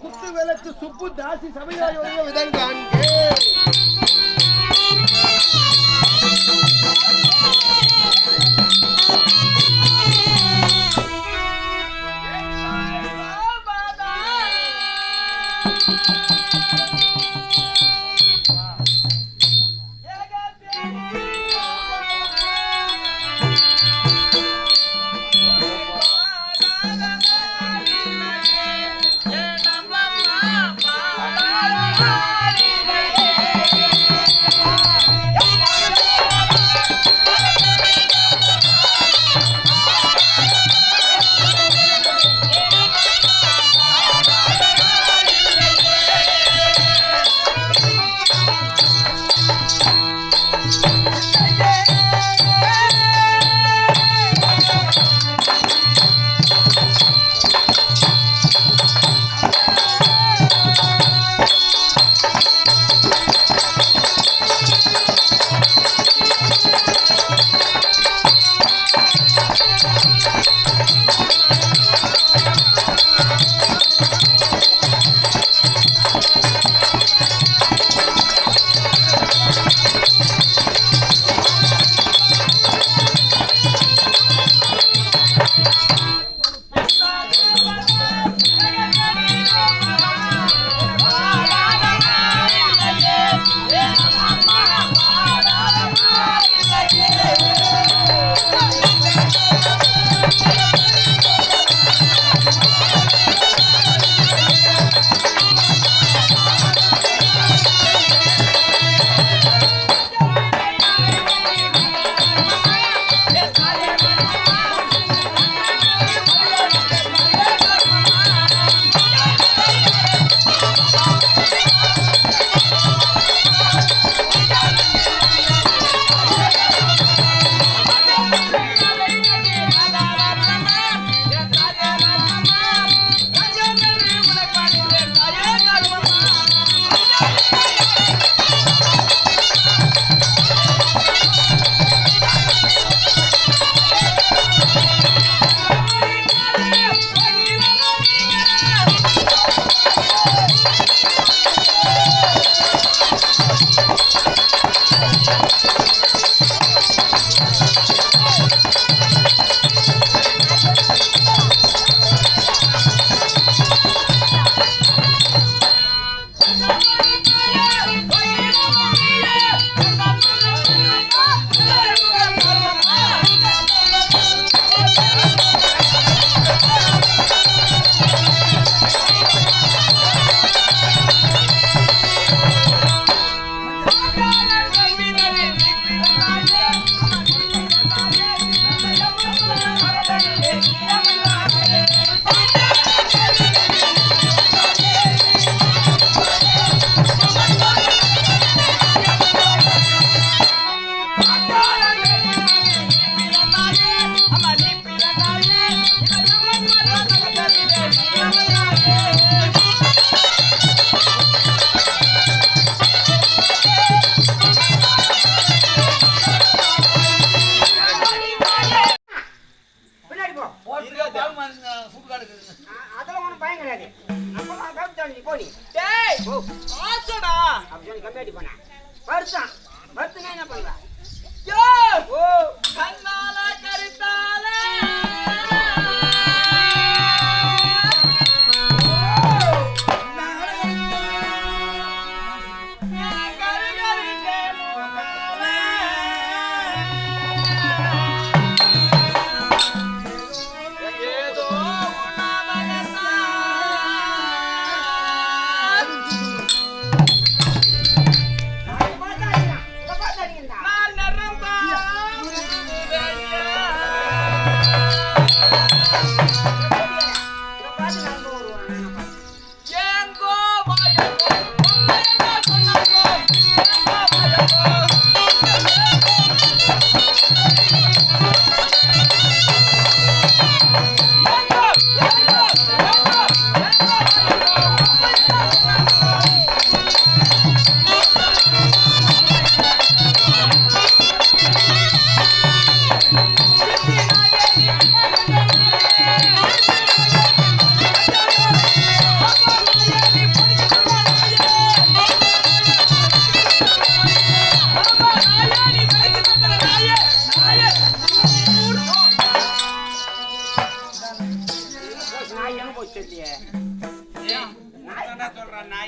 குத்து விளக்கு சுப்பு தாசி சபையாயுடைய விதம் காண்க.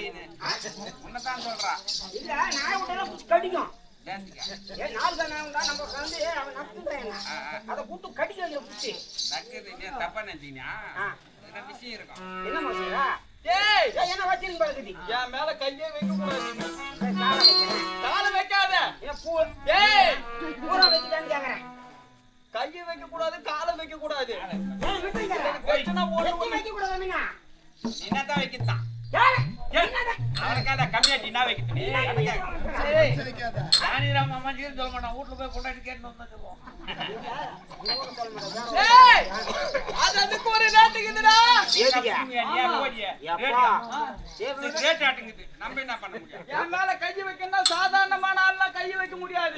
நாயின்னு உன்னதான் சொல்றா. இல்ல நாய் விட்டா குச்சி கடிக்கும். நாலு தான் நாய் விட்டா நம்ம வந்து அவன் நக்குறாங்க. அதை கூட்டு கடிக்க வைக்கிற குச்சி. நக்குது தப்பா நினைச்சீங்கன்னா விஷயம் இருக்கும். என்ன மனுஷா? ஏய் என்ன வச்சிருக்க பாக்குது? என் மேல கையே வைக்க கூடாது. கால வைக்காத. ஏன் பூ? ஏய் பூரா வைக்கலான்னு கேக்குறேன். கையை வைக்க கூடாது, காலை வைக்க கூடாது. ஏன் விட்டுங்க? வைக்க கூடாது மீனா. என்னதான் வைக்கத்தான்? யாரு? அவனுக்காக கம்மியாட்டி என்ன வைக்கணும்? ராணிராம் அம்மா ஜீரன் சொல்ல மாட்டான். வீட்டுல போய் கொண்டாடி கேட்டு வந்துருவோம். அது அதுக்கு ஒரு நாட்டுக்குதுடா. நம்ம என்ன பண்ண முடியும்? என் மேல கையை வைக்கணும்னா சாதாரணமான ஆள்லாம் கையை வைக்க முடியாது.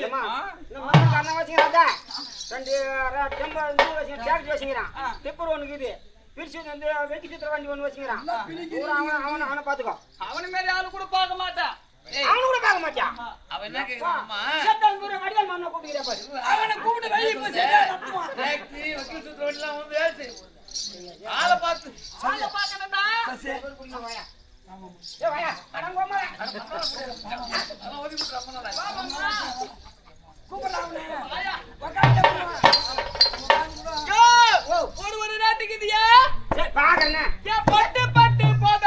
வண்டி ஒண்ணு வச்சுக்கிறான். அவனை பாத்துக்கோ. அவன மாதிரி ஆளு கூட பார்க்க மாட்டான். அவனு கூட பார்க்க மாட்டான். அவன் என்ன கேக்குறாமா? வடிவால் மண்ணை கூப்பிட்டு பாரு. அவனை கூப்பிட்டு வெளியே போய் சரியா நடத்துவான். வக்கீல் சுத்திரவெல்லாம் வந்து ஆளை பார்த்து ஆளை பார்க்கணும்டா. ஏ வாயா அடங்கோமா. ஒரு நாட்டுக்கு இதுயா பாக்குறேன். பட்டு பட்டு போத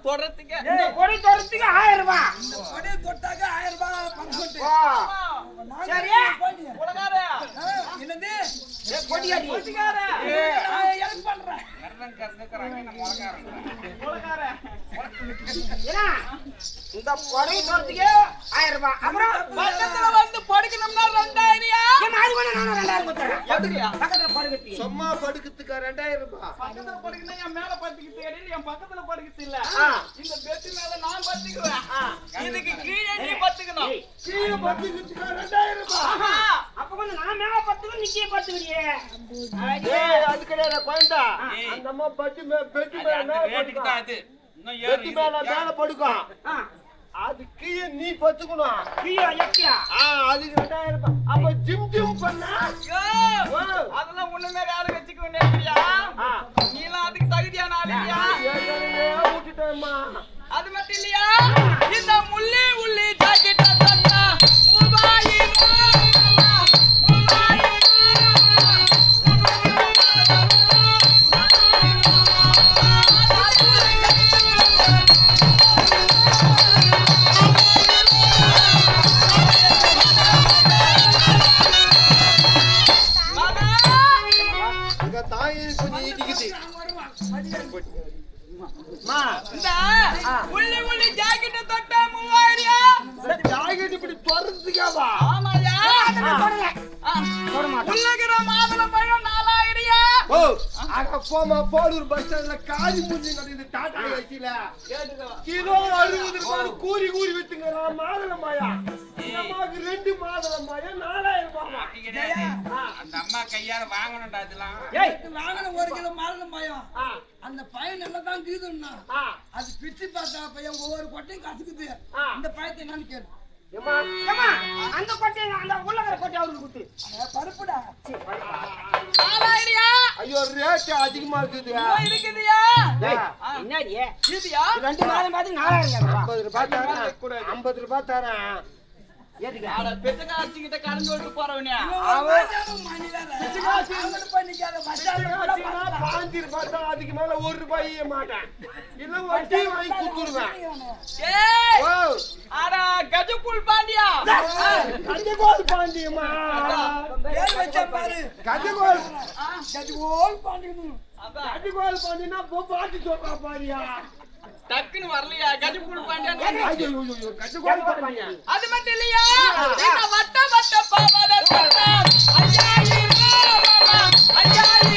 தொடறதுக்கு 1000 ரூபாய். தொட்டாக 1000 ரூபாய். சரி என்னது பொடிகார எனக்கு பண்றேன். இந்த பொடி தொடறதுக்கு 1000 ரூபாய். அப்புறம் பக்கத்துல வந்து படுக்கணும்னா 2000. பக்கத்துல படுக்கத்தி சும்மா படுக்கிறதுக்கு 2000 ரூபாய். பக்கத்துல படுக்கணும் என் மேல படுத்துக்கிட்டு என் பக்கத்துல படுக்கிறது இல்ல. இந்த பெட் மேல நான் படுத்துக்குவேன். இதுக்கு கீழே நீ படுத்துக்கணும். கீழே படுத்துக்கிறதுக்கு 2000 ரூபாய். அப்ப கொஞ்சம் நான் மேல படுத்துக்கு நிக்கே படுத்துக்கிறியே. ஏய் அது கிடையாது கோயண்டா. அந்த அம்மா பெட் மேல படுக்கும். அது இன்னும் பெட் மேல படுக்கும். அது கீழே நீ படுத்துக்கணும். கீழே எக்கியா? அதுக்கு 2000 ரூபாய். அப்ப ஜிம் ஜிம் பண்ணா அதெல்லாம் உன்ன மேல யாரு வச்சுக்க வேண்டியா? நீலாம் அதுக்கு தகுதியான ஆள் இல்லையா? விட்டுட்டேம்மா. அது மட்டும் இல்லையா? இந்த முள்ளி உள்ளி ஜாக்கெட் தந்தா மூவாயிரம் உள்ளி உள்ளி ஜாக்கெட் தொட்டா 3000. ஜாக்கெட் இப்படி தொடர்ந்துக்கவா? ஆமாயா. உள்ளகிற மாதுளம் பழம் 4000. ஓ அங்க போமா போடூர் பஸ் ஸ்டாண்ட்ல காதி மூஞ்சி நடக்குது டாடா ஏசில. கிலோ 60 ரூபாய் கூரி கூரி வித்துங்கறா மாதுளமாயா. நமக்கு 2 மாதுளமாயா 4000 ரூபாய். அந்த அம்மா கையால வாங்கணும்டா இதெல்லாம். ஏய் வாங்கணும் 1 கிலோ மாதுளமாயா. அந்த பையன் நல்லா தான் கீதுன்னா. அது பிச்சி பார்த்தா பையன் ஒவ்வொரு கொட்டையும் கசுக்குது. இந்த பையத்தை என்னன்னு கேளு. ஏமா ஏமா அந்த கொட்டை அந்த உள்ளகர கொட்டை அவருக்கு குத்து. பருப்புடா. 4000. ஐயோ ரேட் அதிகமா இருக்குது. இருக்குதுயா. என்னடி? இதுயா? 2 மாதம் பாத்து 4000 50 ரூபாய் தரேன். 50 ரூபாய் தரேன். ஏதுக்கு? அட பெத்தகாச்சி கிட்ட கடன் சொல்லிட்டு போறவனே. அவன் பெத்தகாச்சி அவன பண்ணிக்காத மச்சான் பாஞ்சி ரூபாய் தான் அதுக்கு மேல 1 ரூபாய் ஈய மாட்டேன். இல்ல வட்டி வாங்கி குடுத்துடுவேன். ஏய் ஓ அட கஜகுல் பாண்டியா. கஜகுல் பாண்டியமா. பேர் வச்ச பாரு. கஜகுல் பாண்டியமா. அதான் கஜகுல் பாண்டினா பாட்டி சொல்றா பாரியா. டக்குன்னு வரலையா கஜகுல் பாண்டியா? ஐயோ ஐயோ கஜகுல் பாண்டியா. அது மட்டும் இல்லையா? இந்த வட்ட வட்ட பாவாடை சட்டை 5000 மாமா 5000.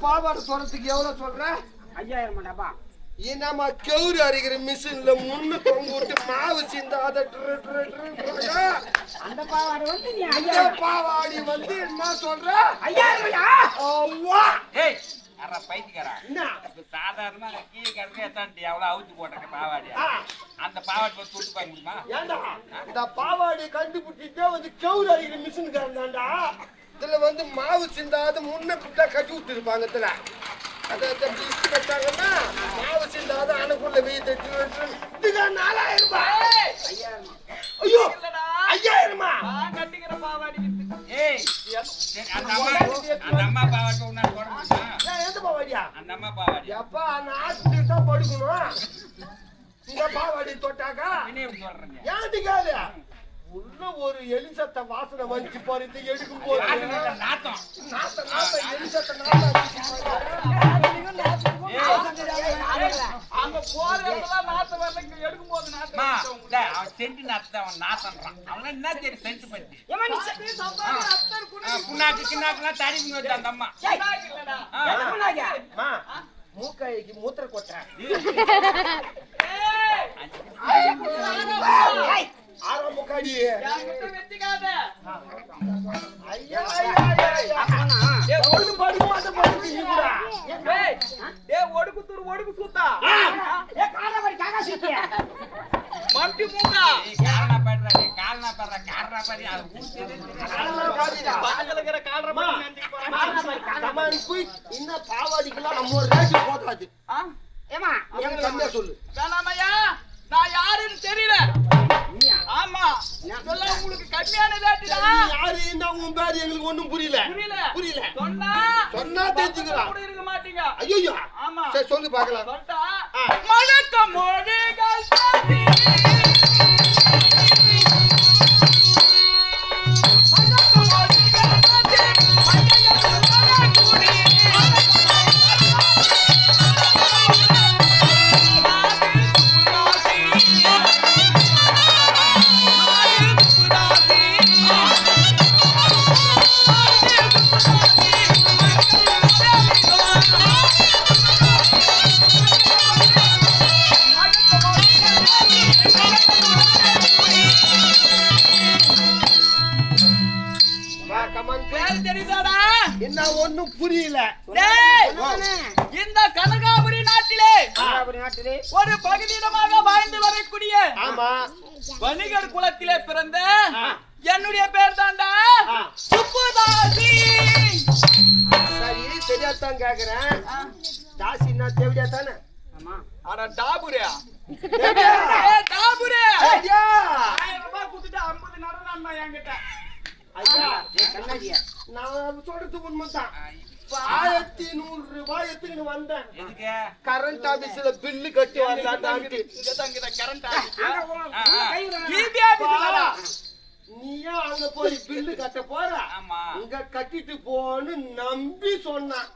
பாவாடை சொல்றதுக்கு எவ்வளவு சொல்ற? 5000 மாட்டாப்பா. என்னம்மா கவுரு அரைக்கிற மிஷின்ல முன்னு தொங்க விட்டு மாவு சிந்தா அதை அந்த பாவாடை வந்து நீ அந்த பாவாடி வந்து என்ன சொல்ற? 5000 ஏய் அற பைத்தியக்காரா என்ன சாதாரணமா கீழே கிடக்கு எத்தாண்டி எவ்வளவு அவுத்து போட்டேன் பாவாடியா அந்த பாவாடி போய் சுட்டு பார்க்க முடியுமா? ஏண்டா இந்த பாவாடியை கண்டுபிடிச்சிட்டே வந்து கவுரு அரைக்கிற மிஷின் காரன்டா. இதுல வந்து மாவு சிந்தாத முன்ன புட்டா கட்டி விட்டுருப்பாங்க. இதுல அதை பிடிச்சு கட்டாங்கன்னா மாவு சிந்தாத அணுக்குள்ள வெய்ய தட்டி இதுக்கு 4000 ரூபாய். ஐயோ 5000மா கட்டிக்கிற பாவாடி. ஏய் அந்த அம்மா பாவாடி உன்னால போட முடியுமா? எந்த பாவாடியா? அந்த அம்மா பாவாடி எப்பா நான் ஆஸ்பத்திரி தான் படுக்கணும். இந்த பாவாடி தொட்டாக்கா என்ன இப்படி சொல்றீங்க? ஏன்டி காலு உள்ள ஒரு எலிசத்த வாசனை வந்துச்சு பாரு. இது எடுக்கும் போது நாத்தம் எலிசத்த நாத்தம் அங்க போறதெல்லாம் நாத்து வரல, இங்க எடுக்கும் போது நாத்து. அவன் சென்ட் நாத்தான் அவன் நாத்தன்றான். அவன் என்ன தெரியும் சென்ட் பத்தி? புண்ணாக்கு கிண்ணாக்குலாம் தடிப்பு வச்சு அந்த அம்மா மூக்கைக்கு மூத்திர கொட்டுறேன். ஆறாம் முக்காடி ஒடுக்கு சூத்தா மம்பி மூக்கா காரணா பாடுறா கால்னா பாடுறா காரணா பாடி அது இன்னும் பாவாடிக்கெல்லாம் நம்ம ஒரு ரேட்டு போட்டாது. ஏமா எங்க கம்மியா சொல்லு. வேணாமையா, நான் யாருன்னு தெரியல. ஆமா சொல்ல உங்களுக்கு கம்மியான ரேட்டுடா. யாரு என்ன உன் பேரு எங்களுக்கு ஒண்ணும் புரியல. புரியல சொன்னா தெரிஞ்சுக்கலாம். கூட இருக்க மாட்டீங்க. ஐயோ ஆமா சரி சொல்லு பார்க்கலாம். சொட்டா மலக்க மொழிகள் சாதி என்ன ஒண்ணும் புரியல. இந்த கனகாபுரி நாட்டிலே ஒரு பகுதியிடமாக வாழ்ந்து வரக்கூடிய ஆமா வணிகர் குலத்திலே பிறந்த என்னுடைய பேர் தாண்டா சுப்புதாசி. சரி தெரியாதான் கேக்குறேன். தாசின்னா தேவடியா தானே? ஆனா டாபுரியா தேவடியா? டாபுரே ஐயா 1000 ரூபாய் கொடுத்துட்டு 50 நடனா என்கிட்ட. ஐயா நான் சொல்றது உண்மைதான். 1100 ரூபாய் எடுத்துக்கிட்டு வந்தேன். எதுக்கு? கரண்ட் ஆபீஸ்ல பில்லு கட்டி வரலாட்டாங்க. நீயா அங்க போய் பில்லு கட்ட போற? ஆமா இங்க கட்டிட்டு போன்னு நம்பி சொன்னான்.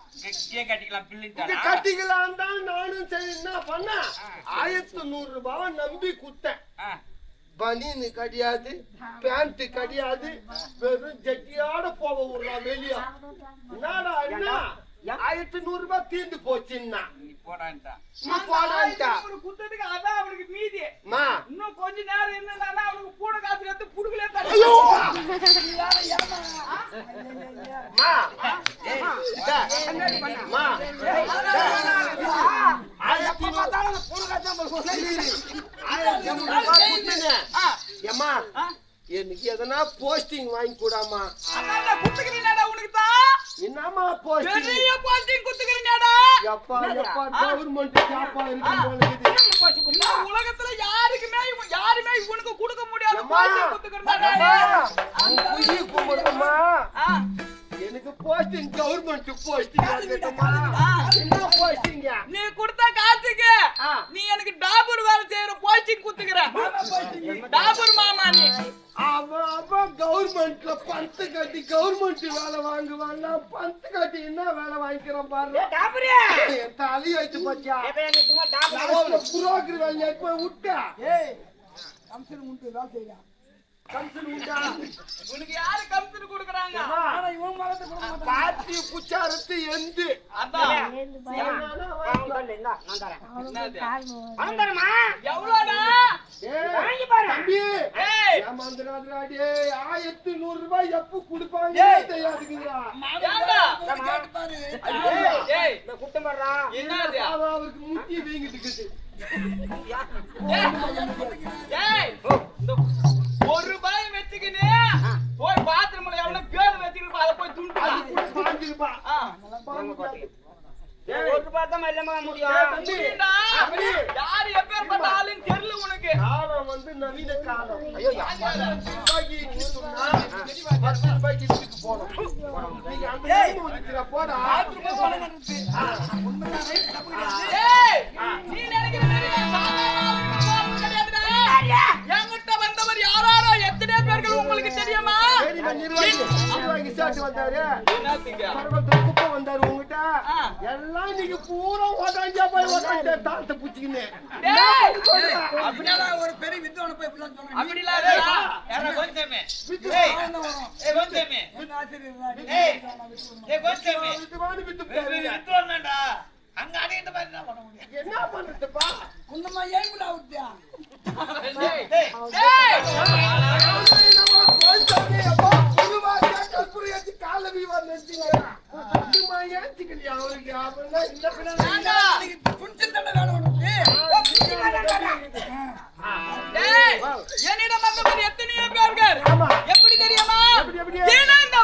கட்டிக்கலாம் பில்லு கட்டிக்கலாம் தான் நானும் சரி என்ன பண்ண 1100 ரூபாய் நம்பி குத்தேன். பனியனு கிடையாது, பேண்ட் கிடையாது, வெறும் ஜட்டியோட போக விடலாம் வெளியே. என்னடா என்ன 1100 ரூபாய் தீர்ந்து போச்சுன்னா குத்ததுக்கு அதான் அவனுக்கு மீதி. இன்னும் கொஞ்ச நேரம் என்னன்னா அவனுக்கு கூட காசு எடுத்து புடுக்கலே எனக்கு எதனா போஸ்டிங் வாங்கி கூடாமா? குத்துக்கிறீங்கடா உனக்கு தான் என்னமா போஸ்டிங்? பெரிய போஸ்டிங் குத்துக்கிறீங்கடா. எப்பா எப்பா கவர்மெண்ட் ஜாப்பா இருக்கு போல இந்த உலகத்துல யாருமே உனக்கு கொடுக்க முடியாது போஸ்டிங் குத்துக்கிறீங்கடா. குயி கும்பறமா எனக்கு போஸ்டிங் கவர்மெண்ட் போஸ்டிங் என்ன போஸ்டிங்? நீ கொடுத்த காசுக்கு நீ எனக்கு டாபூர் வேலை செய்யற போஸ்டிங் குத்துக்கிற. டாபூர் மாமா நீ அவன் கவர்மெண்ட்ல பந்து கட்டி கவர்மெண்ட் வேலை வாங்குவாங்க. பந்து கட்டி என்ன வேலை வாங்கிக்கிறோம் பாரு. என் தலி ஆயிடுச்சு பச்சா. புரோக்கர் வேலையை போய் விட்டா கம்சன் உண்டா? உனக்கு யாரு கம்சன் கொடுக்குறாங்க? ஆனா இவன் மகத்தை கொடுக்க மாட்டான். பாத்தி குச்சாரத்து எந்து அதான் பணம் தரமா? எவ்வளோடா? வாங்கி பாரு. தம்பி ஏய் ஏமாந்துடாதே 1100 ரூபாய் எப்ப கொடுப்பாங்க தெரியாதுங்களா? ஏண்டா? ஏய் இந்த குட்டம் பாடுறா. என்னது? அவருக்கு முட்டி வீங்கிட்டு இருக்குது. ஏய் இந்த ₹1 வச்சுக்கினே போய் பாத்ரூம்ல எவ்வளவு பேர் வச்சிருப்பா அத போய் துண்டு அது கூட வாங்கிருப்பா. ஒரு ரூபாய் தான் இல்லமா முடியும். தம்பி யாரு எப்பேற்பட்ட ஆளுன்னு தெரியல உனக்கு. காலம் வந்து நவீன காலம். ஐயோ, 10 ரூபாய்க்கு இட்லி சொன்னா 10 ரூபாய்க்கு இட்லிக்கு போடும். நீங்க அந்த டைம் வந்துச்சுடா போடா. ஏய் நீ நினைக்கிற மாதிரி என்கிட்ட வந்தவர் யாராரோ எத்தனை பேர்கள் உங்களுக்கு தெரியுமா? சரிம்மா, நிர்வாகி சாட்டு வந்தாரு. என்னத்துக்கு? பர்வத்துல குப்பை வந்தாரு உங்ககிட்ட. எல்லாம் நீங்க பூரா ஓட்டாஞ்சா போய் ஓட்டாஞ்சா தாழ்த்த புடிச்சுக்கின்னு. டேய் அப்படியே ஒரு பெரிய வித்வான போய் இப்படி சொல்றேன். அப்படிலாம் இல்லடா. யாரா கொஞ்சமே. ஏய் ஏய் கொஞ்சமே. ஏய் ஏய் கொஞ்சமே. வித்துவானு வித்து போறாரு. வித்துவானடா. அங்க அடிக்கிட்ட மாதிரி என்ன பண்ண முடியும்? என்ன பண்றதுப்பா? குன்னமா ஏங்குடா விட்டியா? டேய் டேய் டேய் என்னிடம் வந்தவர் எத்தனையோ பேர்கள் எப்படி தெரியுமா? தினம் இந்த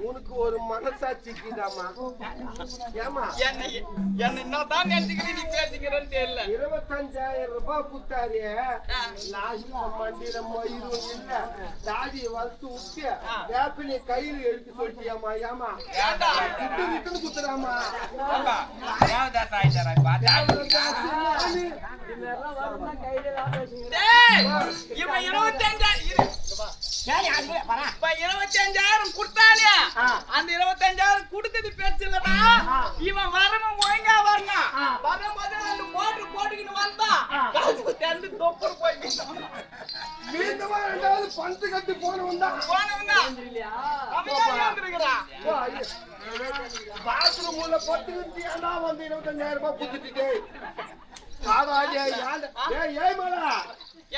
உனக்கு ஒரு மனசாட்சிக்குதாமா? ஏமா என்னதான் நினைச்சுக்கிறேன் நீ பேசிக்கிறேன்னு தெரியல. 25,000 ரூபாய் குத்தாரு. லாஸ்ட்ல மண்டியில மயிரும் இல்ல, தாடியை வளர்த்து விட்டு வேப்பிலை கயிறு எடுத்து சொல்லிட்டியாமா? ஏமா ஏண்டா? விட்டு குத்துறாமா? ஆமா தேவதாஸ் ஆயிட்டாரா பாத்தா? டேய் இவன் 25,000 கொடுத்தானே, அந்த 25,000 கொடுத்தது பேச்சலடா. இவன் வரவன் ஒழுங்கா வரணும். வரும்போது 2 போட்டு போட்டுக்கிட்டு வந்தா காசு தந்து தொப்பர் போய்க்கிட்டான். மீண்டுமா 2வது பந்து கட்டி போனவன் தான் பாத்ரூம் உள்ள பத்துக்கிட்டு ஏன்னா வந்து 25,000 ரூபாய் குத்துட்டு ஏமாடா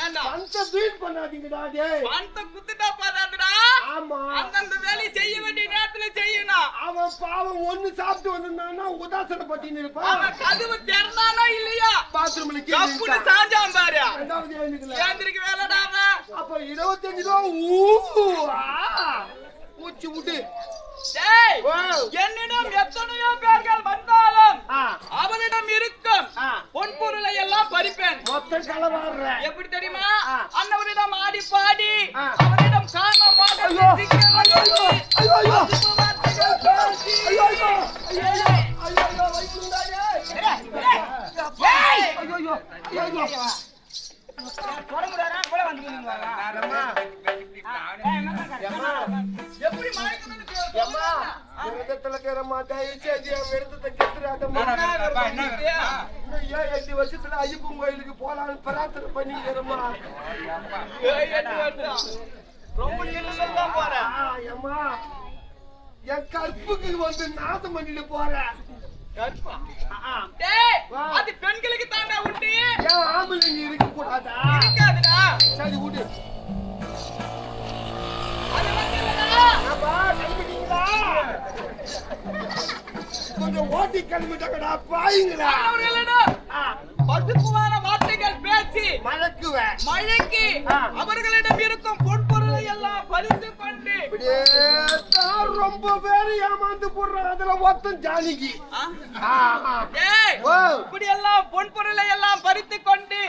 ஏண்டா பந்த பீட் பண்ணாதீங்கடா. பந்த குத்துட்டா பாதாதுடா. ஆமா, அந்தந்த வேலையை செய்ய வேண்டிய நேரத்துல செய்யணும். அவன் பாவம் ஒண்ணு சாப்பிட்டு வந்திருந்தான்னா உதாசனை பத்தின்னு இருப்பான். அவன் கதவு திறந்தானோ இல்லையா பாத்ரூம்ல கப்புன்னு சாஞ்சான் பாரு. 2வது எழுந்துக்கல. ஏந்திரிக்க வேலைடா அவன். அப்ப 25 ரூபா மூச்சு விட்டு. டேய் என்னிடம் எத்தனையோ பேர்கள் வந்தாலும் அவனிடம் இருக்கும் பொன்பொருளை எல்லாம் பறிப்பேன். மொத்த கலவாடுற எப்படி தெரியுமா? அன்னவரிடம் ஆடி பாடி அவனிடம் காரணமாக எப்படி வருஷத்துல ஐயப்பன் கோயிலுக்கு போலான்னு பிரார்த்தனை பண்ணிக்கிறோமா? ரொம்ப தான் போறேன். என் கற்புக்கு வந்து நாசம் பண்ணிட்டு போறேன். அது பெண்களுக்கு தாண்டா உண்டு. ஏன் ஆம்பளை நீ இருக்க கூடாதா? இருக்காதுடா. சரி விடு. அது வந்து இல்லடா. கொஞ்சம் ஓட்டி கிளம்பிட்டாங்கடா பாயுங்களா. பசுப்புவான வார்த்தைகள் பேசி மழக்குவேன் மழைக்கு அவர்களிடம் இருக்கும் பொன்பொருளை எல்லாம் பறித்து கொண்டு இப்படியே தான் ரொம்ப பேரு ஏமாந்து போடுறாங்க. அதுல ஒருத்தன் ஜானகி. ஏய், இப்படி எல்லாம் பொன் பொருளை எல்லாம் பறித்து கொண்டு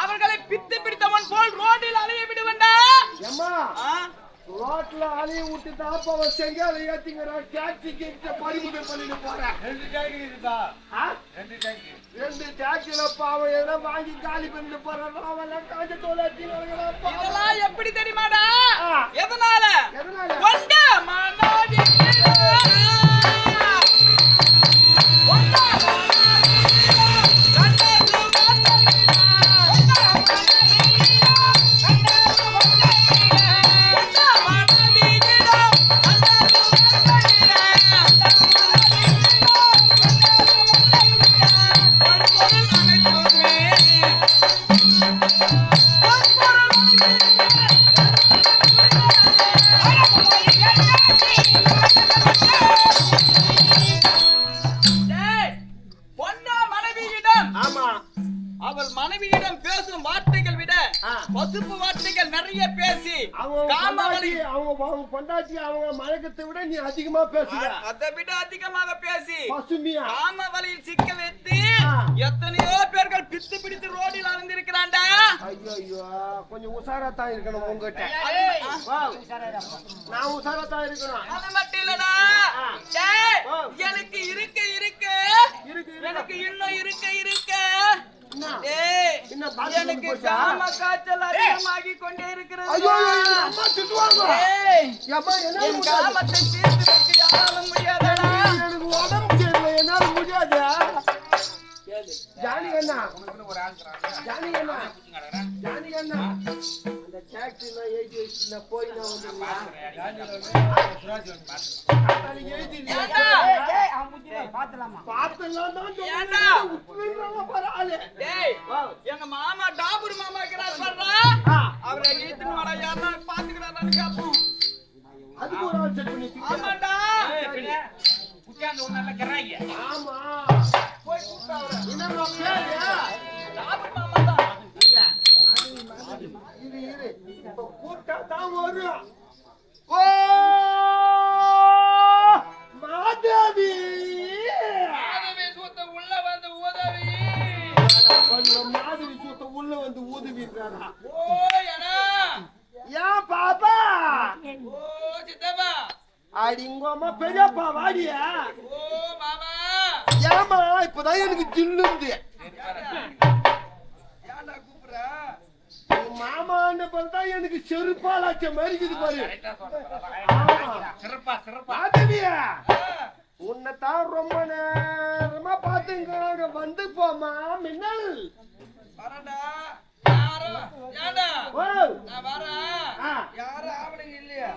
அவர்களை பித்து பிடித்தவன் போல் ரோட்டில் அலைய விடுவண்டா. ஏம்மா ரோட்ல அலைய விட்டு தாப்பா சரியா அதை ஏத்திங்கிறா. டாக்ஸிக்கு பறிமுதல் பண்ணிட்டு போறேன். 2 டாக்ஸி இருக்கா? 2 டாக்ஸில பாவம் எல்லாம் வாங்கி காலி பண்ணிட்டு போறான். அவெல்லாம் காஞ்ச தோலை இதெல்லாம் எப்படி தெரியுமாடா? எதனால? கொண்ட மனாடி அவள் மனைவியிடம் பேசும் வார்த்தைகள் விட பசுப்பு வார்த்தைகள் நிறைய பேசி அவங்க பொண்டாட்டி அவங்க மயக்கத்தை விட நீ அதிகமா பேசுற. அதை விட அதிகமாக பேசி பசுமையா காம வலையில் சிக்க வைத்து எத்தனையோ பேர்கள் பித்து பிடித்து ரோடில் அலைந்திருக்கிறான்டா. ஐயோ கொஞ்சம் உசாரா தான் இருக்கணும் உங்ககிட்ட. நான் உசாரா தான் இருக்கணும். அது மட்டும் இல்லடா, எனக்கு இருக்க இருக்க எனக்கு இன்னும் இருக்க இருக்க எனக்கு காம காய்ச்சல் அதிகமாகி கொண்டே இருக்கிறது. என் காமத்தை தீர்த்து வைக்க யாராலும் முடியாதடா. எனக்கு உடம்பு சரியில்லை, என்னால முடியாது. ஜானி அண்ணா அந்த டாக்ஸி நான் எழுதி வச்சு போய் நான் வந்து எங்க மாமா டாபூர் மாமா இருக்கிறார் பாருடா, அவரை இழுத்துன்னு வர யாரா பாத்துக்கிறாரான்னு கேப்போம். அதுக்கு ஒரு ஆள் செட் பண்ணி ஆமாடா. குச்சாங்க ஒரு நல்ல கராய்யா. ஆமா போய் கூப்பிட்டா அவரை. என்னமா பேரு? டாபூர் மாமா தான். இல்ல இரு இப்ப கூப்பிட்டா தான் வரும். ஓ மாதவி சூத்த உள்ள வந்து உதவி. மாதவி சூத்த உள்ள வந்து ஊதுவிடுறாரா? ஓ எடா ஏன் பாப்பா? ஓ சித்தப்பா. அடிங்கம்மா பெரியப்பா வாடியா? ஓ மாமா. ஏமா இப்பதான் எனக்கு ஜில்லுந்து. ஏன்டா கூப்பிடுற? மாமான்னு பார்த்தா எனக்கு செருப்பாலாச்ச மாதிரி இருக்குது பாரு. மாதவியா உன்னைத்தான் ரொம்ப நேரமா பாத்துங்க. வந்து போமா மின்னல் வரடா. யாரோ ஏன்டா நான் வரேன். யாரும் ஆம்பளைங்க இல்லையா?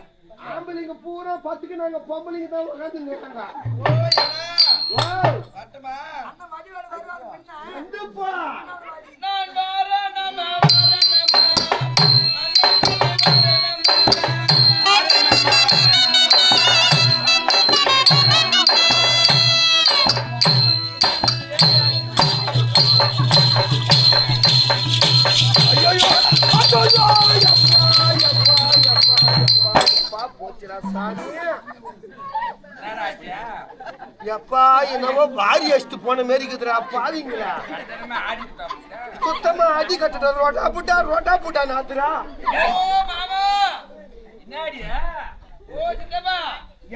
ஆம்பளைங்க பூரா பத்துக்கு நாங்க பொம்பளைங்க தான் உட்காந்து இருக்காங்க. ஓ எடா ஓ வரட்டுமா? அண்ணா மடிவாள வருவாரு பின்ன. வந்துப்பா நான் வரேன் நம்ம வரேன் எப்பா என்னவோ பாரி அடிச்சுட்டு போன மாதிரி இருக்குதுடா பாருங்களா. சுத்தமா அடி கட்டுடா. ரோட்டா புட்டா நாத்துரா. ஓ மாமா என்னடியா? ஓ சித்தப்பா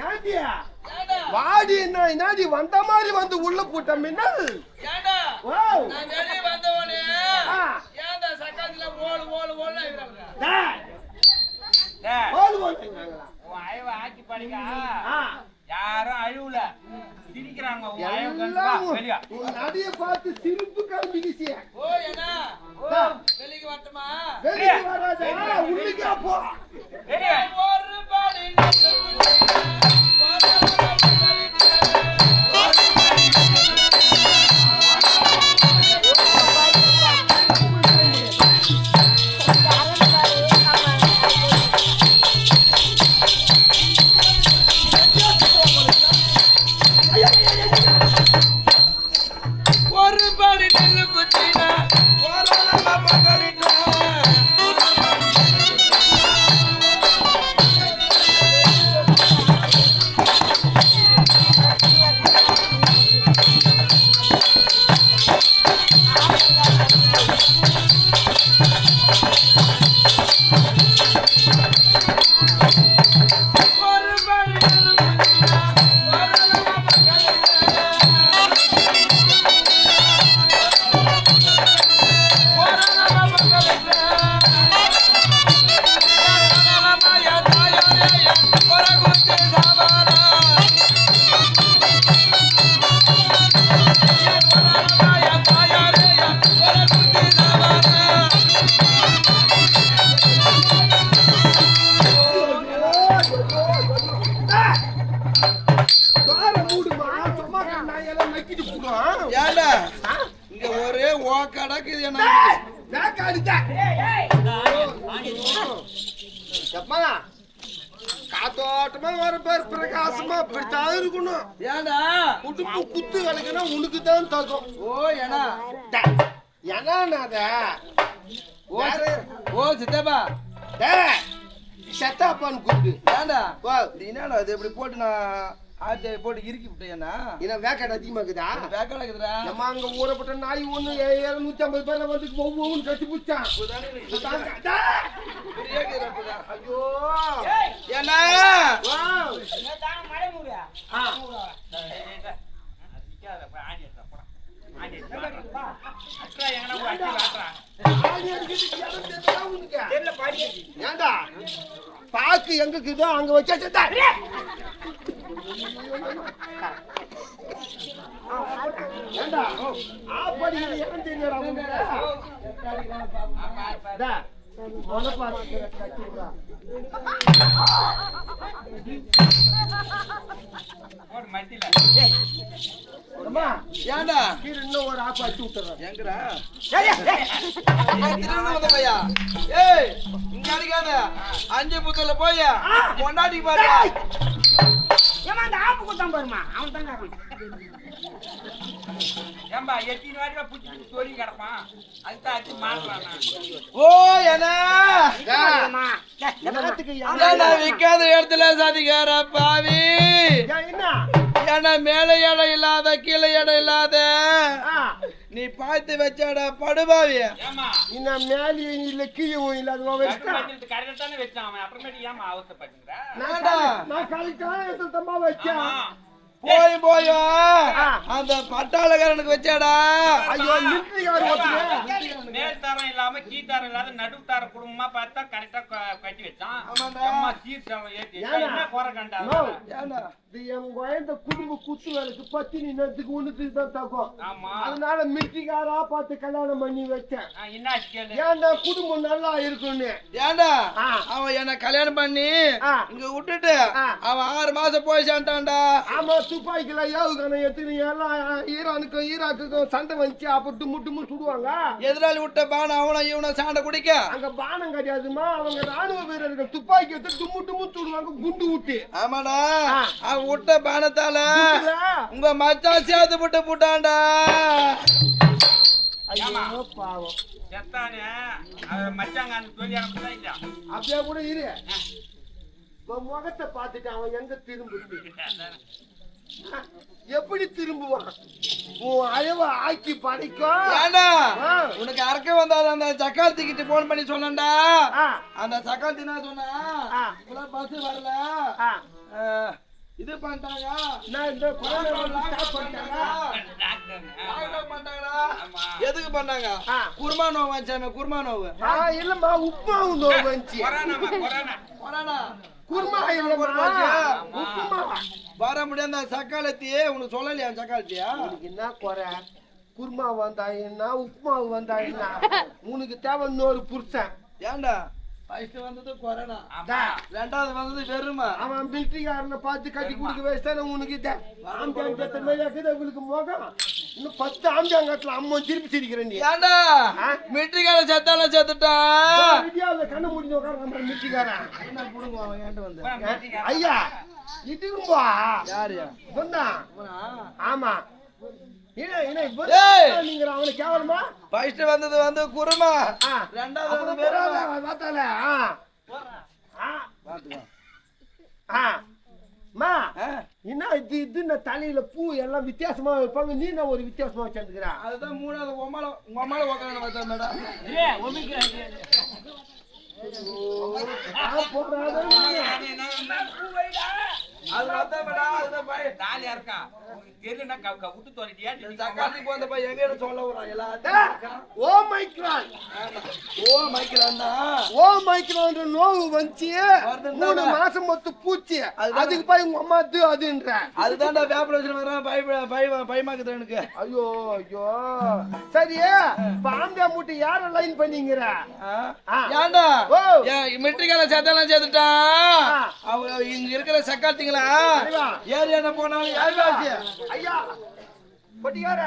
ஏண்டியா ஏன்டா வாடி என்னாடி வந்த மாதிரி வந்து உள்ள போட்ட மின்னல். ஏன்டா ஓ நான் வெளிய வந்தவனே ஏன்டா சக்காத்துல ஓடு ஓடு ஓடு ஆயிராங்க. டேய் ஓடு ஓடுங்கங்களா? உன் ஐவ ஆக்கி படிங்க. யாரும் அழுவல சிரிக்கிறாங்க. உன் ஐவ கண்டா வெளிய. உன் நடிய பார்த்து சிரிப்பு காமிக்கிசிய. ஓ என்ன ஓ வெளிய வரட்டுமா? வெளிய வராதா உள்ளிக்கா போ. வெளிய ஒரு பாடி ஒரு பாடி நெல்லு குத்தினா ஓரளவு மகளிட்டா வேக்காடுதான் எப்பா காத்தோட்டமா வர பேர் பிரகாசமா அப்படித்தான் இருக்கணும். ஏண்டா குடும்பு குத்து வேலைக்குன்னா உனக்கு தான் தகும். ஓ ஏனா என்னாத ஓ சித்தப்பா செத்தாப்பான்னு கூப்பிடு. ஏண்டா என்னடா இது இப்படி போட்டு நான் ஆட்டை போட்டு இறுக்கி விட்டேன்னா ஏன்னா வேக்காடு அதிகமா இருக்குதா? வேக்காடு இருக்குதுடா. நம்ம அங்க ஊறப்பட்ட நாய் ஒண்ணு 750 பேர்ல வந்து ஒவ்வொன்னு கட்டி பிடிச்சான். ஐயோ ஏன்னா மழை மூடியா ஏண்டா பாக்கு எங்க இருக்குதோ அங்க வச்சா ஏண்டா ஆப்படி எவன் தெரியுறா ஏண்டா இன்னும் ஒரு ஆப்பு அடிச்சு விட்டுறேன். எங்கடா பையா ஏய் இங்க அடிக்காத 5 புத்தல போய் கொண்டாடி பாரு. ஏமா அந்த ஆப்பு குத்தான் பாருமா அவன் தான் ஏம்பா எத்தின வாட்டில புடிச்சு தோரி கிடப்பான் அதுதான் அடி மாறலாம். ஓ ஏனா ஏன்னா விக்காத இடத்துல சாதிக்கார பாவி ஏன்னா மேல இடம் இல்லாத கீழே இடம் இல்லாத நீ பார்த்து வச்சாடா படுபாவி. இன்னும் மேலேயும் இல்ல கீழே இல்லாத நான் கழிக்கான தம்பா வச்சேன். போய் போயோ அந்த பட்டாளக்காரனுக்கு வச்சாடா. ஐயோ மிலிட்டரிக்காரன் மேல்தாரம் இல்லாம கீழ்தாரம் இல்லாத நடுத்தார குடும்பமா பார்த்தா கரெக்டா கட்டி வச்சான். என் குழந்தை குடும்ப குத்து வேலைக்கு பத்தினி நேரத்துக்கு ஒண்ணுக்கு தான் தகும். அதனால மிலிட்டரிக்காரா பார்த்து கல்யாணம் பண்ணி வச்சேன். ஏன்டா குடும்பம் நல்லா இருக்குன்னு. ஏண்டா அவன் என்ன கல்யாணம் பண்ணி இங்க விட்டுட்டு அவன் 6 மாசம் போய் சேர்ந்தான்டா. ஆமா துப்பாக்கில ஏவுகணை எடுத்து எல்லாம் ஈரானுக்கும் ஈராக்குக்கும் சண்டை வந்துச்சு. அப்ப டும்மு சுடுவாங்க. எதிராளி விட்ட பானம் அவனும் இவனும் சாண்டை குடிக்க அங்க பானம் கிடையாதுமா. அவங்க ராணுவ வீரர்கள் துப்பாக்கி எடுத்து டும்மு சுடுவாங்க குண்டு விட்டு. ஆமாடா அவன் விட்ட பானத்தால உங்க மச்சான் சேர்த்து விட்டு போட்டான்டா. ஐயோ பாவம் செத்தானே மச்சாங்க சொல்லி இல்ல அப்படியே கூட இரு. முகத்தை பார்த்துட்டு அவன் எங்க திரும்புது எப்படி திரும்புவான்? உன் அழவ ஆக்கி படைக்கும். ஏண்டா உனக்கு அறக்க வந்தாத அந்த சக்கார்த்தி கிட்ட போன் பண்ணி சொன்னேன்டா. அந்த சக்கார்த்தி என்ன சொன்னா பஸ் வரல இது பண்ணிட்டாங்க. நான் இந்த ஸ்டாப் பண்ணிட்டாங்க. எதுக்கு பண்ணாங்க? குருமா நோவு வச்சாமே. குருமா நோவு இல்லம்மா உப்புமாவு நோவு வந்துச்சு. குருமா வர முடியாத சக்காலத்தி உனக்கு சொல்லலையா? சக்காலத்தியா என்ன குறை? குருமா வந்தா என்ன உப்புமாவு வந்தா என்ன? உனக்கு தேவை இன்னொரு புருஷன். ஏண்டா ஃபர்ஸ்ட் வந்தது கொரோனா, ரெண்டாவது வந்தது வெறுமை. அவன் மிலிட்டரிக்காரனை பார்த்து கட்டி குடிக்க வச்சுட்டான உனக்கு ஆம்ஜாங்கத்தை மாதிரி இருக்குது. உங்களுக்கு முகம் இன்னும் 10 ஆம்ஜாங்கத்துல அம்மா திருப்பி சிரிக்கிறேன். நீ ஏண்டா மிலிட்டரிக்காரன் செத்தாலும் செத்துட்டா கண்ணு முடிஞ்ச உட்கார மிலிட்டரிக்காரன் என்ன புடுங்குவான் ஏன்ட்டு வந்து ஐயா இதுக்கும்பா யாரு சொன்னா? ஆமா அவனை கேவலமா ஃபர்ஸ்ட் வந்தது வந்து குருமா, ரெண்டாவது வந்து பார்த்தால என்ன இது தலையில பூ எல்லாம் வித்தியாசமா வைப்பாங்க. நீ நான் ஒரு வித்தியாசமா வச்சிருக்கிற. அதுதான் மூணாவது உங்க அம்மால உட்காந்து பார்த்தா மேடம். நோவு வந்துச்சு 3 மாசம் மொத்த பூச்சி. அதுக்கு போய் உங்க அம்மா அதுன்ற அதுதான் பயமாக்குது எனக்கு. ஐயோ ஐயோ சரி பாம்பே மூட்டை யார லைன் பண்ணீங்கிற? ஏண்டா மிலிட்டரிக்கார சேர்த்தாலும் சேர்த்துட்டான். அவங்க இங்க இருக்கிற சக்காத்திங்களா ஏறி என்ன போனாலும் யாரு ஐயா பொட்டிக்கார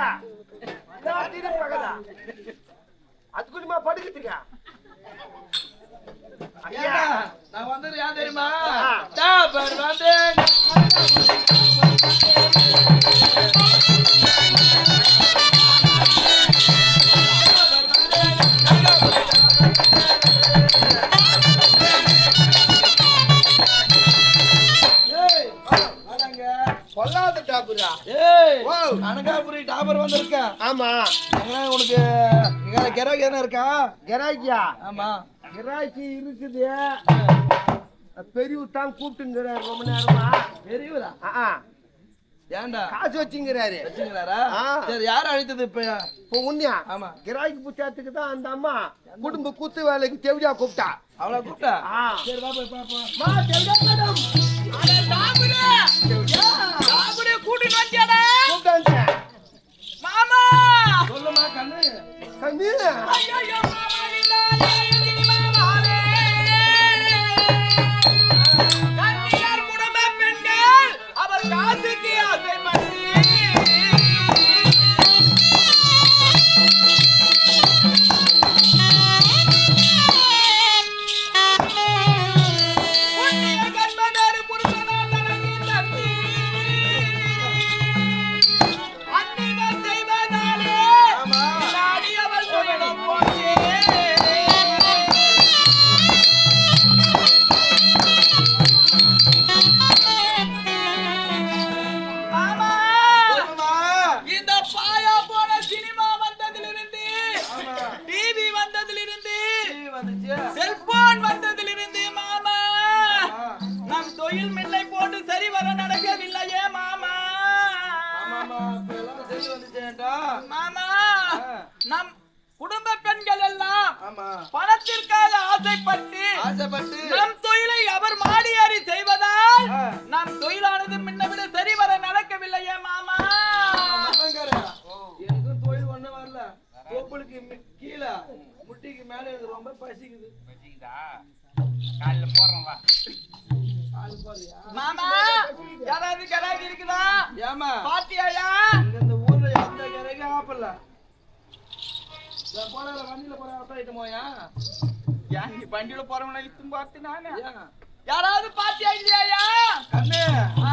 அதுக்குமா படுக்கிறதுக்கா ஐயா நான் வந்தது யார் தெரியுமா டாபர் வந்து பொல்லாத டாபரா அனகாபுரி டாபர் வந்திருக்க ஆமா உனக்கு கிராக்கி என்ன இருக்கா கிராக்கியா ஆமா கிராக்கி இருக்குது பெரியவர் தான் கூப்பிட்டுங்கிறாரு ரொம்ப நேரமா பெரியவரா ஏன்டா காசு வச்சுங்கிறாரு வச்சுங்கிறாரா சரி யார் அழைத்தது இப்போ உண்மையா ஆமா கிராக்கி புச்சாத்துக்கு தான் அந்த அம்மா குடும்ப கூத்து வேலைக்கு தெவிடியா கூப்பிட்டா அவளை கூப்பிட்டா சரி வா போய் பாப்போம் தெவிடியா மேடம் அட டாபுரே டாபுரே கூட்டிட்டு வந்தியாடா கூப்பிட்டாங்க மாமா சொல்லுமா கண்ணு கண்ணு ஐயோ மாமா நில்லாலே மாமாலே கண்ணியார் குடும்ப பெண்கள் அவர் காசுக்கு ஆசைப்பட்டு செல்போன் வந்ததிலிருந்து மாமா நம் தொழில் மில்லை போட்டு சரி வர நடக்கவில்லையே மாமா மாமா நம் குடும்ப பெண்கள் எல்லாம் பணத்திற்காக ஆசைப்பட்டு நம் தொழிலை அவர் மாடி ஏறி செய்வதால் நம் தொழிலானது முன்னவிட சரி வர நடக்கவில்லையே மாமா எனக்கும் தொழில் ஒண்ணு வரல கோப்புளுக்கு கீழே முட்டிக்கு மேல எனக்கு ரொம்ப பசிக்குது காலையில போறோம் வா மாமா யாராவது கிராக்கி இருக்குதா ஏமா பாத்தியாயா இந்த ஊர்ல எந்த கிராக்கி ஆப்பல்ல போன வண்டியில போற ஆட்டாயிட்டு போயா ஏன் நீ வண்டியில போறவன இத்தும் பார்த்து நானே யாராவது பாத்தியா இல்லையா கண்ணு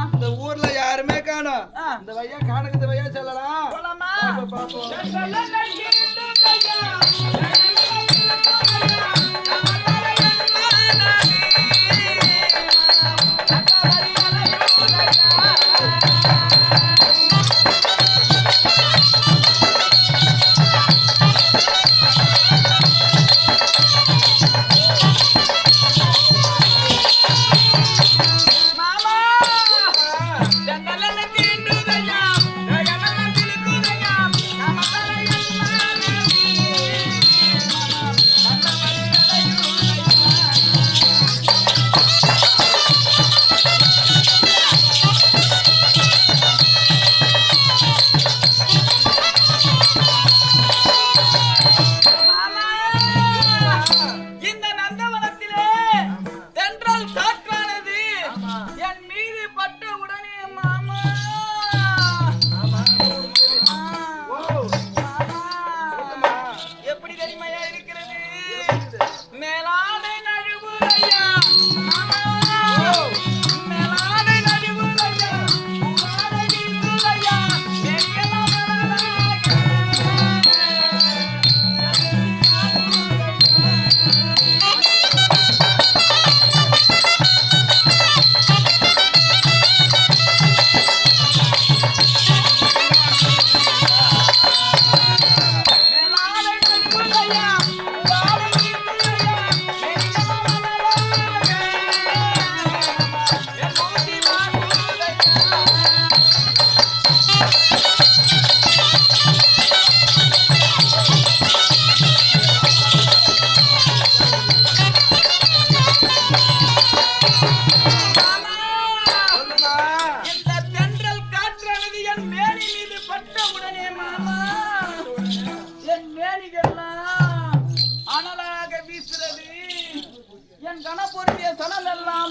இந்த ஊர்ல யாருமே காணோம் இந்த வையா காணக்கத்து வையா சொல்லலாம் போலாமா பாப்போம்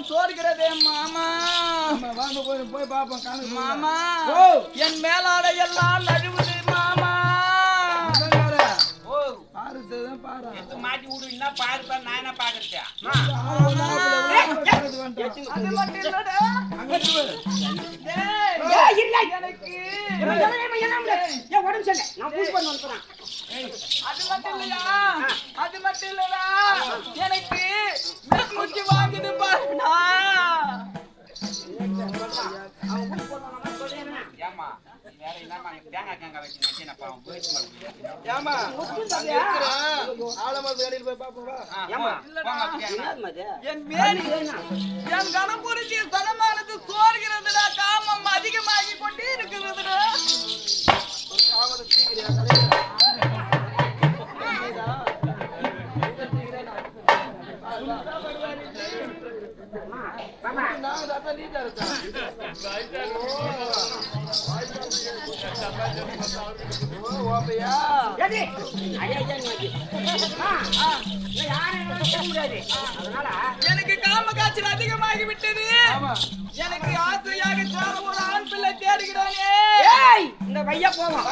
சோர்கிறதே மாமா. வாங்க போய் பாப்போம் காணு மாமா. என் மேலாடை எல்லாம் நழுவுது மாமா. ஓ ஆறு எடுத்து மாட்டி விடு என்ன பாரு பாரு நான் என்ன பாக்குறேன் அது மட்டும் இல்லடா ஏய் இல்ல எனக்கு ஏன் உடம்பு சரியில்லை நான் பூஸ் பண்ண வந்துறேன் அது மட்டும் இல்லையா அது மட்டும் இல்லடா எனக்கு மூச்சு வாங்குது பாருடா அவன் பூஸ் பண்ணுவாங்க சொல்றேன் ஏமா வேற என்னமா தேங்காய் தேங்காய் வச்சு நச்சேன பாவம் போயிச்சு ஏமா ஆலமரத்து அடியில் போய் பாப்போமா ஏமா இல்லடா என்னது மது என் மேனி என் கணபுரிச்சி சனமானது சோர்கிறதுடா காமம் அதிகமாகி கொண்டே இருக்கிறதுடா நான் தான் நீட்டா இருக்கேன் ஓப்பையா ஏடி ஐயா நீ யாரை சொல்ல முடியாது அதனால எனக்கு காம காய்ச்சல் அதிகமாகி விட்டது எனக்கு ஆசையாக சார ஒரு ஆண் பிள்ளை தேடுகிறானே ஏய் இந்த பையா போவோம்